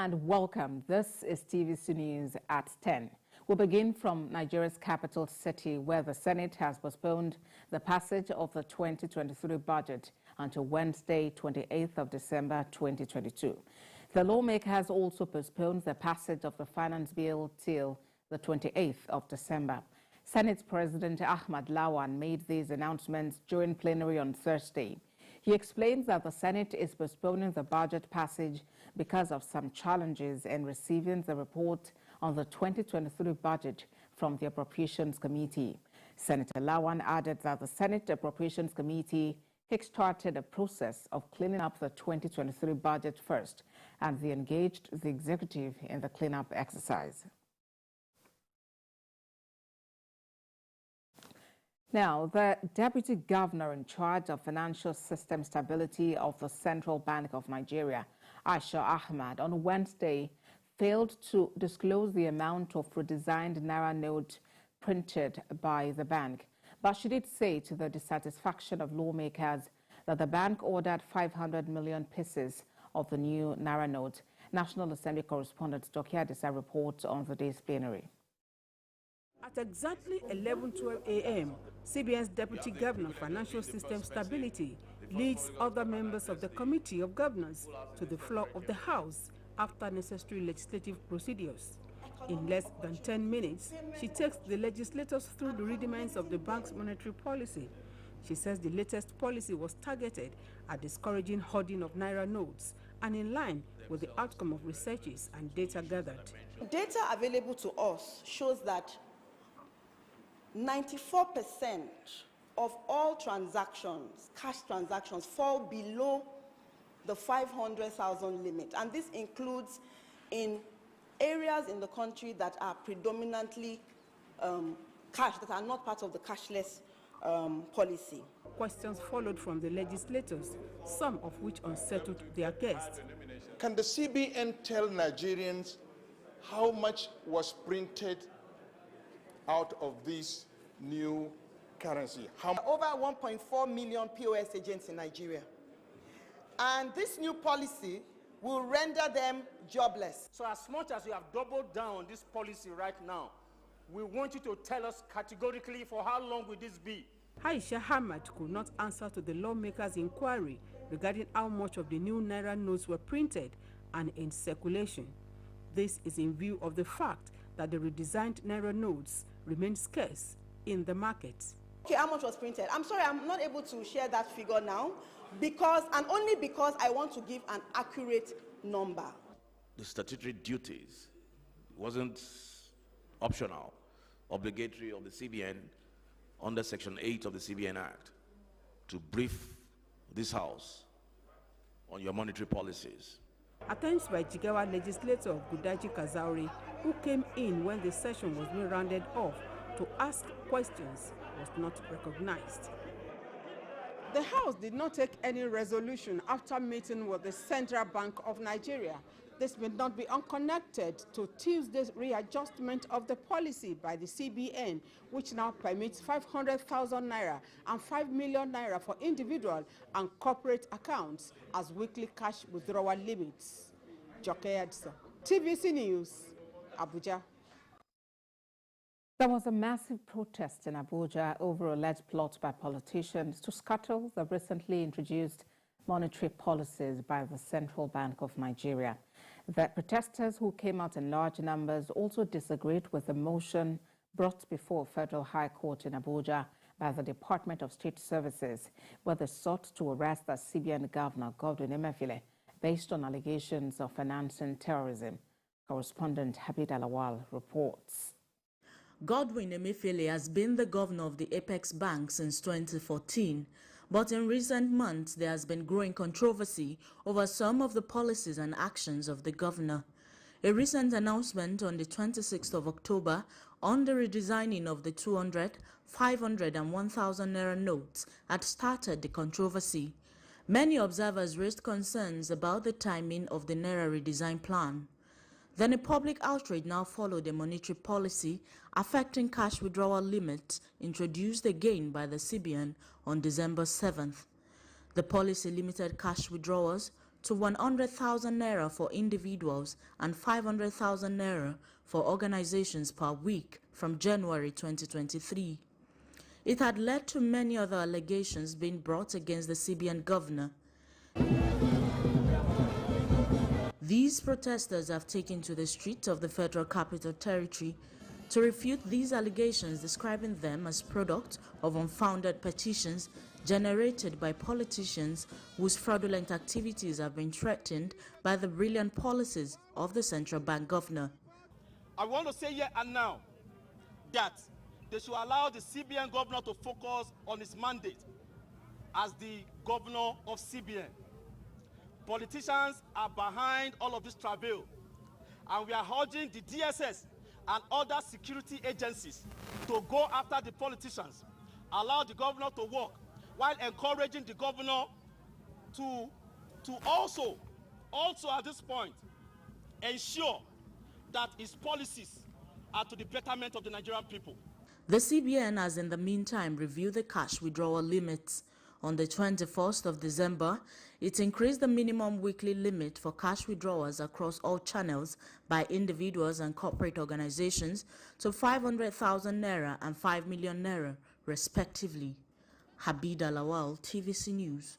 And welcome. This is TVC News at 10. We'll begin from Nigeria's capital city, where the Senate has postponed the passage of the 2023 budget until Wednesday, 28th of December 2022. The lawmaker has also postponed the passage of the finance bill till the 28th of December. Senate President Ahmad Lawan made these announcements during plenary on Thursday. He explains that the Senate is postponing the budget passage because of some challenges in receiving the report on the 2023 budget from the Appropriations Committee. Senator Lawan added that the Senate Appropriations Committee kick-started a process of cleaning up the 2023 budget first, and they engaged the executive in the cleanup exercise. Now, the Deputy Governor in charge of financial system stability of the Central Bank of Nigeria, Aisha Ahmad, on Wednesday failed to disclose the amount of redesigned naira note printed by the bank. But she did say, to the dissatisfaction of lawmakers, that the bank ordered 500 million pieces of the new naira note. National Assembly correspondent Dokia Disa reports on the day's plenary. At exactly 11:12 a.m., CBN's Deputy Governor Financial System Stability leads other members of the Committee of Governors to the floor of the House after necessary legislative procedures. In less than 10 minutes, she takes the legislators through the rudiments of the bank's monetary policy. She says the latest policy was targeted at discouraging hoarding of naira notes and in line with the outcome of researches and data gathered. Data available to us shows that 94% of all transactions, cash transactions, fall below the 500,000 limit. And this includes in areas in the country that are predominantly cash, that are not part of the cashless policy. Questions followed from the legislators, some of which unsettled their guests. Can the CBN tell Nigerians how much was printed out of this new currency? Over 1.4 million POS agents in Nigeria. And this new policy will render them jobless. So as much as you have doubled down on this policy right now, we want you to tell us categorically, for how long will this be? Aisha Ahmad could not answer to the lawmakers' inquiry regarding how much of the new naira notes were printed and in circulation. This is in view of the fact that the redesigned naira notes remain scarce in the market. Okay, how much was printed? I'm sorry, I'm not able to share that figure now, and only because I want to give an accurate number. The statutory duties wasn't optional, obligatory of the CBN under Section 8 of the CBN Act to brief this House on your monetary policies. Attempts by Jigawa legislator Gudaji Kazauri, who came in when the session was being rounded off to ask questions, was not recognized. The House did not take any resolution after meeting with the Central Bank of Nigeria. This may not be unconnected to Tuesday's readjustment of the policy by the CBN, which now permits 500,000 naira and 5 million naira for individual and corporate accounts as weekly cash withdrawal limits. Dokia Disa, TVC News, Abuja. There was a massive protest in Abuja over alleged plots by politicians to scuttle the recently introduced monetary policies by the Central Bank of Nigeria. The protesters, who came out in large numbers, also disagreed with the motion brought before Federal High Court in Abuja by the Department of State Services, where they sought to arrest the CBN Governor, Godwin Emefiele, based on allegations of financing terrorism. Correspondent Habib Alawal reports. Godwin Emefiele has been the governor of the Apex Bank since 2014, but in recent months there has been growing controversy over some of the policies and actions of the governor. A recent announcement on the 26th of October on the redesigning of the 200, 500 and 1,000 naira notes had started the controversy. Many observers raised concerns about the timing of the naira redesign plan. Then a public outrage now followed a monetary policy affecting cash withdrawal limits introduced again by the CBN on December 7th. The policy limited cash withdrawals to 100,000 naira for individuals and 500,000 naira for organizations per week from January 2023. It had led to many other allegations being brought against the CBN governor. These protesters have taken to the streets of the Federal Capital Territory to refute these allegations, describing them as product of unfounded petitions generated by politicians whose fraudulent activities have been threatened by the brilliant policies of the central bank governor. I want to say here and now that they should allow the CBN governor to focus on his mandate as the governor of CBN. Politicians are behind all of this travail, and we are urging the DSS and other security agencies to go after the politicians, allow the governor to work, while encouraging the governor to also at this point ensure that his policies are to the betterment of the Nigerian people. The CBN has in the meantime reviewed the cash withdrawal limits. On the 21st of December, it increased the minimum weekly limit for cash withdrawals across all channels by individuals and corporate organizations to 500,000 naira and 5 million naira, respectively. Habida Lawal, TVC News.